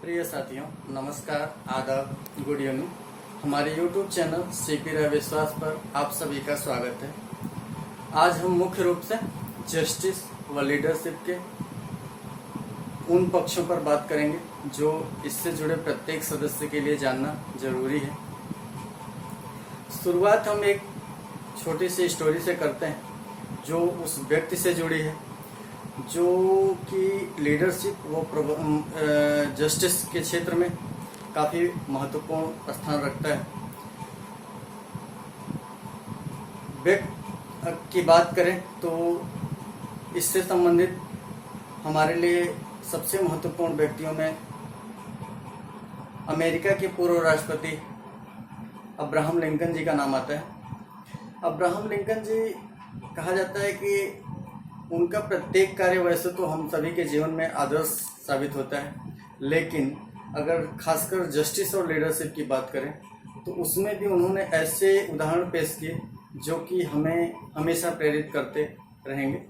प्रिय साथियों, नमस्कार, आदाब, गुड इवनिंग। हमारे YouTube चैनल सीपी राय विश्वास पर आप सभी का स्वागत है। आज हम मुख्य रूप से जस्टिस व लीडरशिप के उन पक्षों पर बात करेंगे जो इससे जुड़े प्रत्येक सदस्य के लिए जानना जरूरी है। शुरुआत हम एक छोटी सी स्टोरी से करते हैं जो उस व्यक्ति से जुड़ी है जो कि लीडरशिप व जस्टिस के क्षेत्र में काफ़ी महत्वपूर्ण स्थान रखता है। व्यक्ति की बात करें तो इससे संबंधित हमारे लिए सबसे महत्वपूर्ण व्यक्तियों में अमेरिका के पूर्व राष्ट्रपति अब्राहम लिंकन जी का नाम आता है। अब्राहम लिंकन जी कहा जाता है कि उनका प्रत्येक कार्य वैसे तो हम सभी के जीवन में आदर्श साबित होता है, लेकिन अगर खासकर जस्टिस और लीडरशिप की बात करें तो उसमें भी उन्होंने ऐसे उदाहरण पेश किए जो कि हमें हमेशा प्रेरित करते रहेंगे।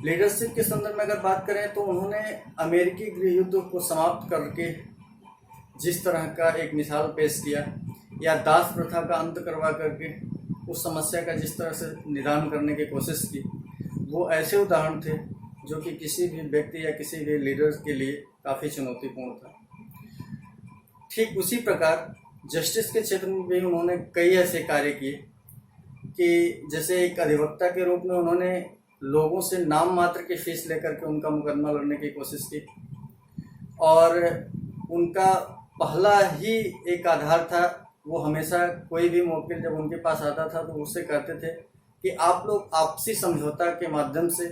लीडरशिप के संदर्भ में अगर बात करें तो उन्होंने अमेरिकी गृह युद्ध को समाप्त करके जिस तरह का एक मिसाल पेश किया, या दास प्रथा का अंत करवा करके उस समस्या का जिस तरह से निदान करने की कोशिश की, वो ऐसे उदाहरण थे जो कि किसी भी व्यक्ति या किसी भी लीडर के लिए काफ़ी चुनौतीपूर्ण था। ठीक उसी प्रकार जस्टिस के क्षेत्र में भी उन्होंने कई ऐसे कार्य किए कि जैसे एक अधिवक्ता के रूप में उन्होंने लोगों से नाम मात्र की फीस लेकर के उनका मुकदमा लड़ने की कोशिश की, और उनका पहला ही एक आधार था, वो हमेशा कोई भी मौके जब उनके पास आता था तो उससे कहते थे कि आप लोग आपसी समझौता के माध्यम से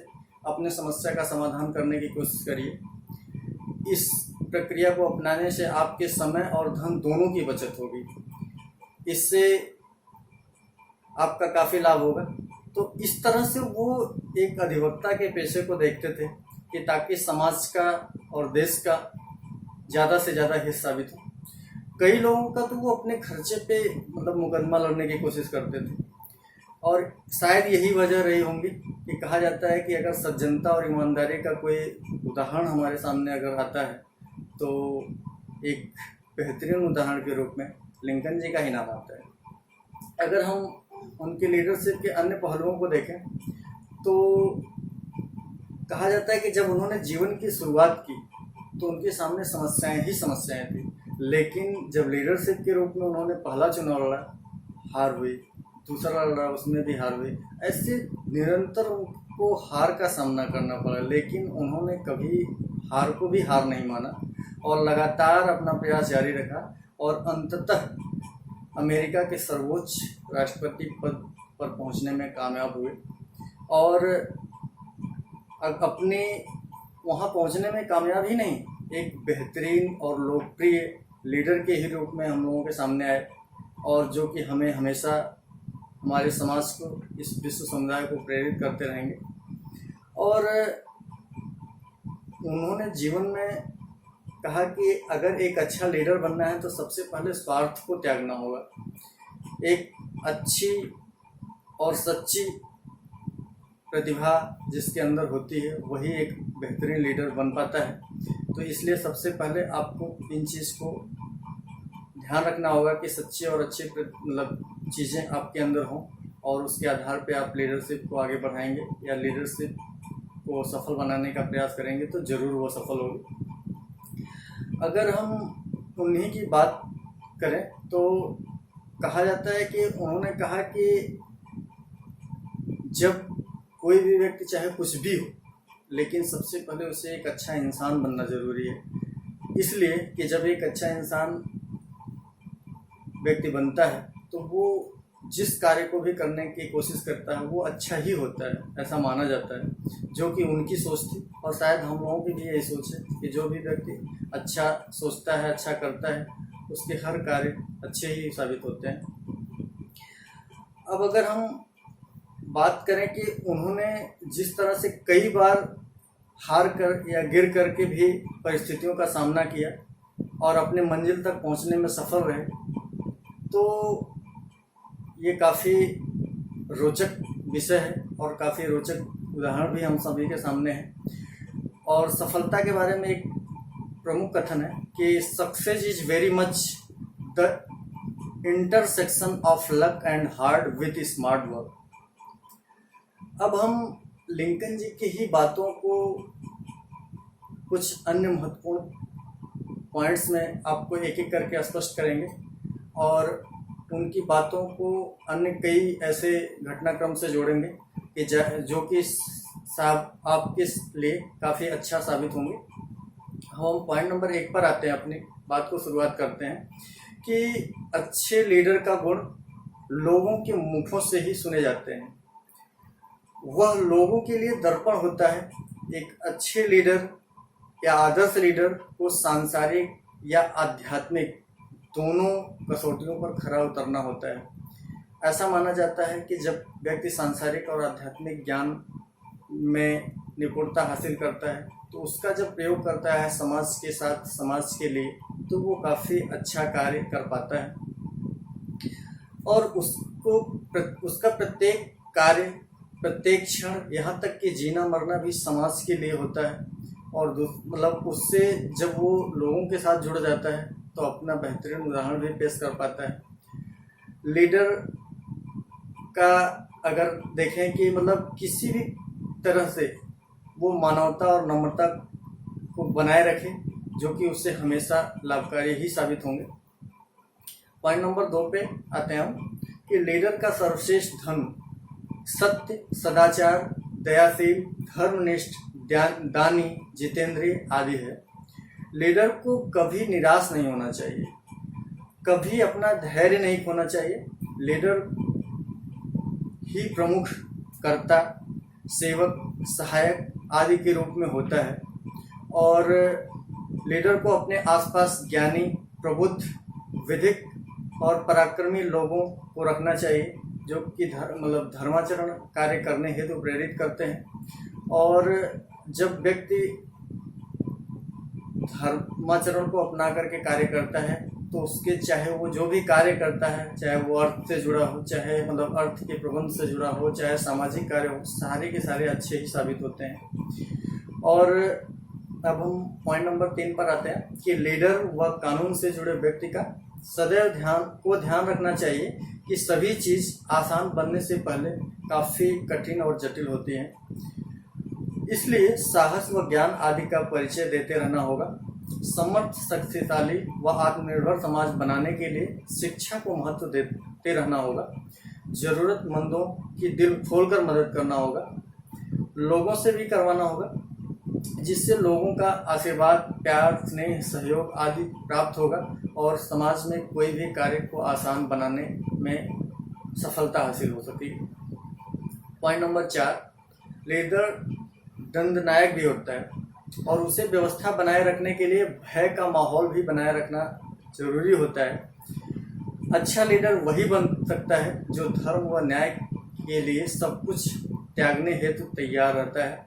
अपने समस्या का समाधान करने की कोशिश करिए। इस प्रक्रिया को अपनाने से आपके समय और धन दोनों की बचत होगी, इससे आपका काफ़ी लाभ होगा। तो इस तरह से वो एक अधिवक्ता के पेशे को देखते थे कि ताकि समाज का और देश का ज़्यादा से ज़्यादा हित साबित हो। कई लोगों का तो वो अपने खर्चे पे मुकदमा लड़ने की कोशिश करते थे, और शायद यही वजह रही होंगी कि कहा जाता है कि अगर सज्जनता और ईमानदारी का कोई उदाहरण हमारे सामने अगर आता है तो एक बेहतरीन उदाहरण के रूप में लिंकन जी का ही नाम आता है। अगर हम उनके लीडरशिप के अन्य पहलुओं को देखें तो कहा जाता है कि जब उन्होंने जीवन की शुरुआत की तो उनके सामने समस्याएं ही समस्याएं थी, लेकिन जब लीडरशिप के रूप में उन्होंने पहला चुनाव लड़ा, हार हुई, दूसरा लड़ा, उसमें भी हार हुई। ऐसे निरंतर उनको हार का सामना करना पड़ा, लेकिन उन्होंने कभी हार को भी हार नहीं माना और लगातार अपना प्रयास जारी रखा, और अंततः अमेरिका के सर्वोच्च राष्ट्रपति पद पर पहुंचने में कामयाब हुए। और अपने वहां पहुंचने में कामयाब ही नहीं, एक बेहतरीन और लोकप्रिय लीडर के ही रूप में हम लोगों के सामने आए, और जो कि हमें हमेशा हमारे समाज को, इस विश्व समुदाय को प्रेरित करते रहेंगे। और उन्होंने जीवन में कहा कि अगर एक अच्छा लीडर बनना है तो सबसे पहले स्वार्थ को त्यागना होगा। एक अच्छी और सच्ची प्रतिभा जिसके अंदर होती है वही एक बेहतरीन लीडर बन पाता है। तो इसलिए सबसे पहले आपको इन चीज़ को ध्यान रखना होगा कि सच्ची और अच्छी चीज़ें आपके अंदर हों, और उसके आधार पे आप लीडरशिप को आगे बढ़ाएंगे या लीडरशिप को सफल बनाने का प्रयास करेंगे तो ज़रूर वो सफल होगी। अगर हम उन्हीं की बात करें तो कहा जाता है कि उन्होंने कहा कि जब कोई भी व्यक्ति चाहे कुछ भी हो, लेकिन सबसे पहले उसे एक अच्छा इंसान बनना ज़रूरी है। इसलिए कि जब एक अच्छा इंसान व्यक्ति बनता है तो वो जिस कार्य को भी करने की कोशिश करता है वो अच्छा ही होता है, ऐसा माना जाता है, जो कि उनकी सोच थी। और शायद हम लोगों की भी यही सोच है कि जो भी व्यक्ति अच्छा सोचता है, अच्छा करता है, उसके हर कार्य अच्छे ही साबित होते हैं। अब अगर हम बात करें कि उन्होंने जिस तरह से कई बार हार कर या गिर कर के भी परिस्थितियों का सामना किया और अपने मंजिल तक पहुंचने में सफल रहे, तो ये काफ़ी रोचक विषय है और काफ़ी रोचक उदाहरण भी हम सभी के सामने है। और सफलता के बारे में एक प्रमुख कथन है कि success is very much the intersection of luck and hard with smart work. अब हम लिंकन जी की ही बातों को कुछ अन्य महत्वपूर्ण पॉइंट्स में आपको एक एक करके स्पष्ट करेंगे और उनकी बातों को अन्य कई ऐसे घटनाक्रम से जोड़ेंगे कि जो कि आपके लिए काफ़ी अच्छा साबित होंगे। हम पॉइंट नंबर 1 पर आते हैं, अपनी बात को शुरुआत करते हैं कि अच्छे लीडर का गुण लोगों के मुखों से ही सुने जाते हैं। वह लोगों के लिए दर्पण होता है। एक अच्छे लीडर या आदर्श लीडर को सांसारिक या आध्यात्मिक दोनों कसौटियों पर खरा उतरना होता है। ऐसा माना जाता है कि जब व्यक्ति सांसारिक और आध्यात्मिक ज्ञान में निपुणता हासिल करता है तो उसका जब प्रयोग करता है समाज के साथ, समाज के लिए, तो वो काफ़ी अच्छा कार्य कर पाता है और उसका प्रत्येक कार्य, प्रत्येक क्षण, यहाँ तक कि जीना मरना भी समाज के लिए होता है। और मतलब उससे जब वो लोगों के साथ जुड़ जाता है तो अपना बेहतरीन उदाहरण भी पेश कर पाता है। लीडर का अगर देखें कि मतलब किसी भी तरह से वो मानवता और नम्रता को बनाए रखे, जो कि उससे हमेशा लाभकारी ही साबित होंगे। पॉइंट नंबर 2 पे आते हैं हम कि लीडर का सर्वश्रेष्ठ धर्म सत्य, सदाचार, दयाशील, धर्मनिष्ठ, दानी, जितेंद्रिय आदि है। लीडर को कभी निराश नहीं होना चाहिए, कभी अपना धैर्य नहीं खोना चाहिए। लीडर ही प्रमुख कर्ता, सेवक, सहायक आदि के रूप में होता है और लीडर को अपने आसपास ज्ञानी, प्रबुद्ध, विधिक और पराक्रमी लोगों को रखना चाहिए जो कि धर्माचरण कार्य करने हेतु प्रेरित करते हैं। और जब व्यक्ति धर्माचरण को अपना करके कार्य करता है तो उसके चाहे वो जो भी कार्य करता है, चाहे वो अर्थ से जुड़ा हो, चाहे अर्थ के प्रबंध से जुड़ा हो, चाहे सामाजिक कार्य हो, सारे के सारे अच्छे ही साबित होते हैं। और अब हम पॉइंट नंबर 3 पर आते हैं कि लीडर व कानून से जुड़े व्यक्ति का सदैव ध्यान रखना चाहिए कि सभी चीज़ आसान बनने से पहले काफ़ी कठिन और जटिल होती है। इसलिए साहस व ज्ञान आदि का परिचय देते रहना होगा। समर्थ, शक्तिशाली व आत्मनिर्भर समाज बनाने के लिए शिक्षा को महत्व देते रहना होगा। जरूरतमंदों की दिल खोलकर मदद करना होगा, लोगों से भी करवाना होगा, जिससे लोगों का आशीर्वाद, प्यार, स्नेह, सहयोग आदि प्राप्त होगा और समाज में कोई भी कार्य को आसान बनाने में सफलता हासिल हो सकेगी। पॉइंट नंबर 4, लीडर दंडनायक भी होता है और उसे व्यवस्था बनाए रखने के लिए भय का माहौल भी बनाए रखना जरूरी होता है। अच्छा लीडर वही बन सकता है जो धर्म व न्याय के लिए सब कुछ त्यागने हेतु तैयार रहता है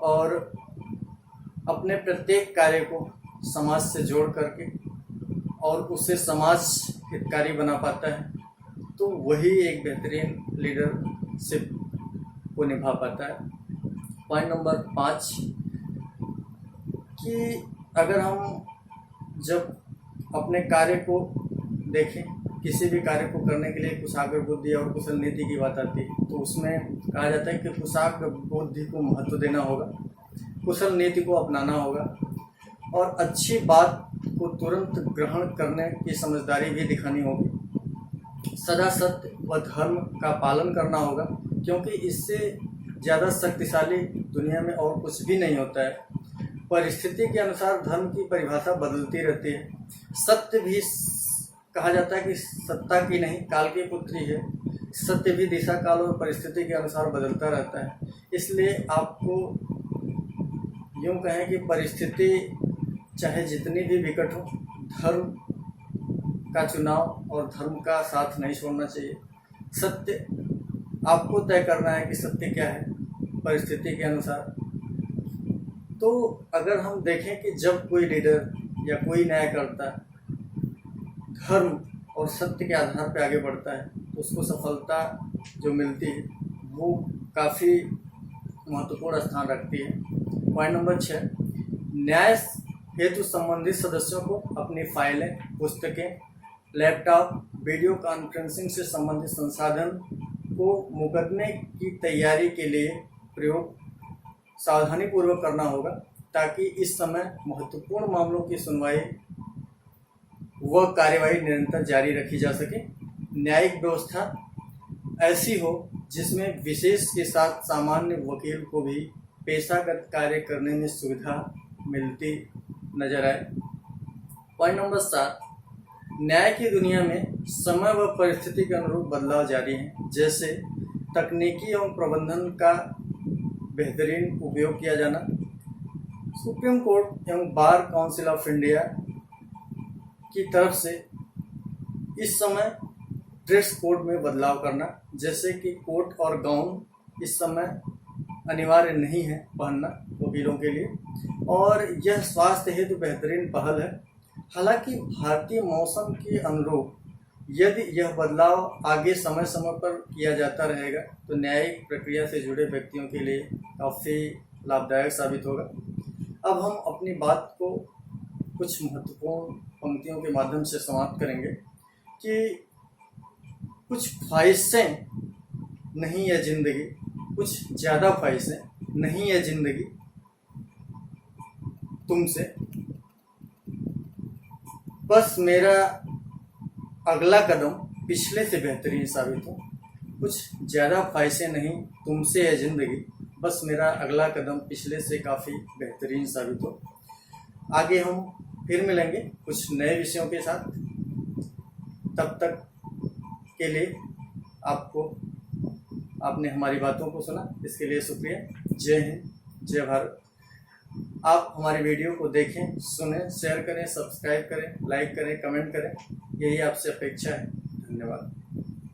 और अपने प्रत्येक कार्य को समाज से जोड़ करके और उसे समाज हितकारी बना पाता है, तो वही एक बेहतरीन लीडरशिप को निभा पाता है। पॉइंट नंबर 5 कि अगर हम जब अपने कार्य को देखें, किसी भी कार्य को करने के लिए कुशाग्र बुद्धि और कुशल नीति की बात आती है, तो उसमें कहा जाता है कि कुशाग्र बुद्धि को महत्व देना होगा, कुशल नीति को अपनाना होगा और अच्छी बात को तुरंत ग्रहण करने की समझदारी भी दिखानी होगी। सदा सत्य व धर्म का पालन करना होगा, क्योंकि इससे ज़्यादा शक्तिशाली दुनिया में और कुछ भी नहीं होता है। परिस्थिति के अनुसार धर्म की परिभाषा बदलती रहती है। सत्य भी कहा जाता है कि सत्ता की नहीं, काल की पुत्री है। सत्य भी दिशा, काल और परिस्थिति के अनुसार बदलता रहता है। इसलिए आपको यूँ कहें कि परिस्थिति चाहे जितनी भी विकट हो, धर्म का चुनाव और धर्म का साथ नहीं छोड़ना चाहिए। सत्य आपको तय करना है कि सत्य क्या है परिस्थिति के अनुसार। तो अगर हम देखें कि जब कोई लीडर या कोई न्यायकर्ता धर्म और सत्य के आधार पर आगे बढ़ता है तो उसको सफलता जो मिलती है वो काफ़ी महत्वपूर्ण स्थान रखती है। पॉइंट नंबर 6, न्याय हेतु संबंधित सदस्यों को अपनी फाइलें, पुस्तकें, लैपटॉप, वीडियो कॉन्फ्रेंसिंग से संबंधित संसाधन को मुकदमे की तैयारी के लिए प्रयोग सावधानीपूर्वक करना होगा, ताकि इस समय महत्वपूर्ण मामलों की सुनवाई व कार्यवाही निरंतर जारी रखी जा सके। न्यायिक व्यवस्था ऐसी हो जिसमें विशेष के साथ सामान्य वकील को भी पेशागत कार्य करने में सुविधा मिलती नजर आए। पॉइंट नंबर 7, न्याय की दुनिया में समय व परिस्थिति के अनुरूप बदलाव जारी हैं, जैसे तकनीकी एवं प्रबंधन का बेहतरीन उपयोग किया जाना, सुप्रीम कोर्ट एवं बार काउंसिल ऑफ इंडिया की तरफ से इस समय ड्रेस कोड में बदलाव करना, जैसे कि कोट और गाउन इस समय अनिवार्य नहीं है पहनना वकीलों के लिए, और यह स्वास्थ्य हेतु बेहतरीन पहल है। हालांकि भारतीय मौसम के अनुरूप यदि यह बदलाव आगे समय समय पर किया जाता रहेगा तो न्यायिक प्रक्रिया से जुड़े व्यक्तियों के लिए काफ़ी लाभदायक साबित होगा। अब हम अपनी बात को कुछ महत्वपूर्ण पंक्तियों के माध्यम से समाप्त करेंगे कि कुछ ख्वाहिशें नहीं है ज़िंदगी, कुछ ज़्यादा ख्वाहिशें नहीं है ज़िंदगी तुमसे, बस मेरा अगला कदम पिछले से बेहतरीन साबित हो। कुछ ज़्यादा ख्वाहिशें नहीं तुमसे है ज़िंदगी, बस मेरा अगला कदम पिछले से काफ़ी बेहतरीन साबित हो। आगे हम फिर मिलेंगे कुछ नए विषयों के साथ। तब तक के लिए आपने हमारी बातों को सुना, इसके लिए शुक्रिया। जय हिंद, जय भारत। आप हमारी वीडियो को देखें, सुनें, शेयर करें, सब्सक्राइब करें, लाइक करें, कमेंट करें, यही आपसे अपेक्षा है। धन्यवाद।